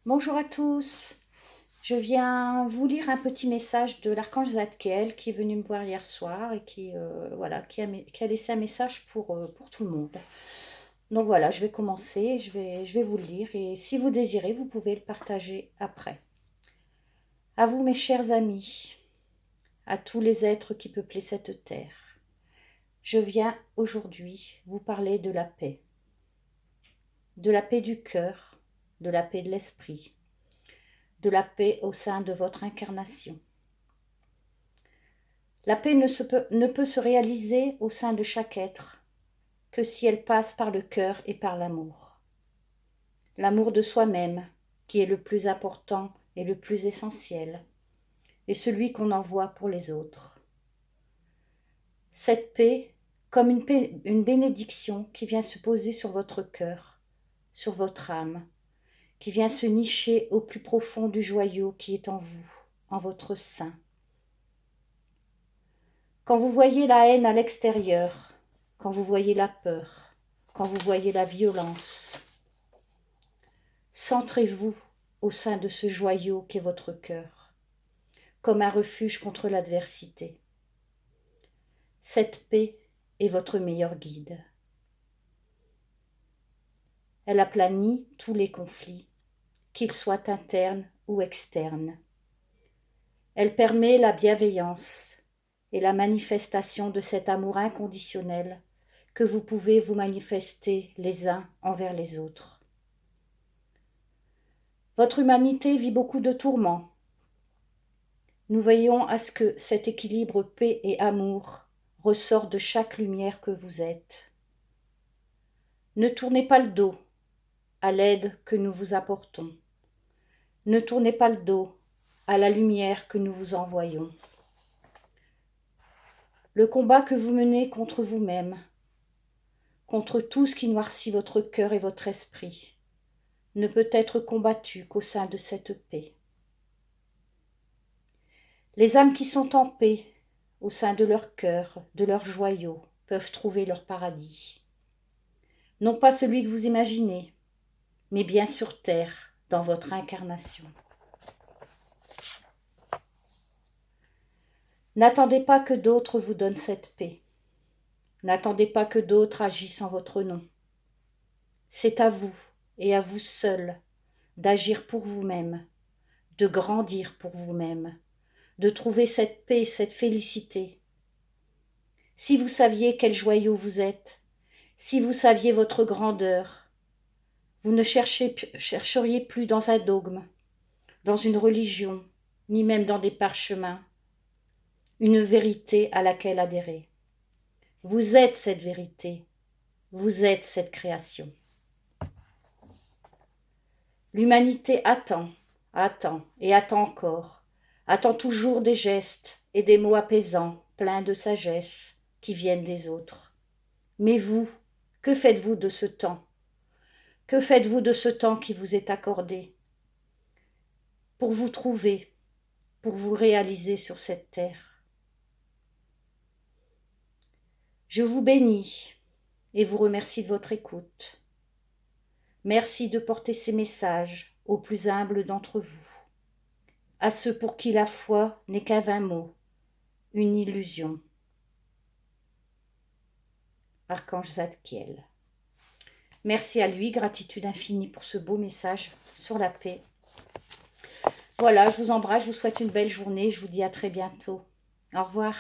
Bonjour à tous, je viens vous lire un petit message de l'archange Zadkiel qui est venu me voir hier soir et voilà, qui a laissé un message pour tout le monde. Donc voilà, je vais commencer, je vais vous le lire et si vous désirez, vous pouvez le partager après. À vous mes chers amis, à tous les êtres qui peuplaient cette terre, je viens aujourd'hui vous parler de la paix du cœur, de la paix de l'esprit, de la paix au sein de votre incarnation. La paix ne peut se réaliser au sein de chaque être que si elle passe par le cœur et par l'amour. L'amour de soi-même, qui est le plus important et le plus essentiel, et celui qu'on envoie pour les autres. Cette paix, comme une bénédiction qui vient se poser sur votre cœur, sur votre âme, qui vient se nicher au plus profond du joyau qui est en vous, en votre sein. Quand vous voyez la haine à l'extérieur, quand vous voyez la peur, quand vous voyez la violence, centrez-vous au sein de ce joyau qu'est votre cœur, comme un refuge contre l'adversité. Cette paix est votre meilleur guide. Elle aplanit tous les conflits, qu'ils soient internes ou externes. Elle permet la bienveillance et la manifestation de cet amour inconditionnel que vous pouvez vous manifester les uns envers les autres. Votre humanité vit beaucoup de tourments. Nous veillons à ce que cet équilibre paix et amour ressorte de chaque lumière que vous êtes. Ne tournez pas le dos à l'aide que nous vous apportons. Ne tournez pas le dos à la lumière que nous vous envoyons. Le combat que vous menez contre vous-même, contre tout ce qui noircit votre cœur et votre esprit, ne peut être combattu qu'au sein de cette paix. Les âmes qui sont en paix, au sein de leur cœur, de leur joyau, peuvent trouver leur paradis. Non pas celui que vous imaginez, mais bien sur terre, dans votre incarnation. N'attendez pas que d'autres vous donnent cette paix. N'attendez pas que d'autres agissent en votre nom. C'est à vous, et à vous seul, d'agir pour vous-même, de grandir pour vous-même, de trouver cette paix, cette félicité. Si vous saviez quel joyau vous êtes, si vous saviez votre grandeur, vous ne chercheriez plus dans un dogme, dans une religion, ni même dans des parchemins, une vérité à laquelle adhérer. Vous êtes cette vérité, vous êtes cette création. L'humanité attend et attend encore, attend toujours des gestes et des mots apaisants, pleins de sagesse, qui viennent des autres. Mais vous, que faites-vous de ce temps? Que faites-vous de ce temps qui vous est accordé pour vous trouver, pour vous réaliser sur cette terre? Je vous bénis et vous remercie de votre écoute. Merci de porter ces messages aux plus humbles d'entre vous, à ceux pour qui la foi n'est qu'un vain mot, une illusion. Archange Zadkiel. Merci à lui, gratitude infinie pour ce beau message sur la paix. Voilà, je vous embrasse, je vous souhaite une belle journée, je vous dis à très bientôt. Au revoir.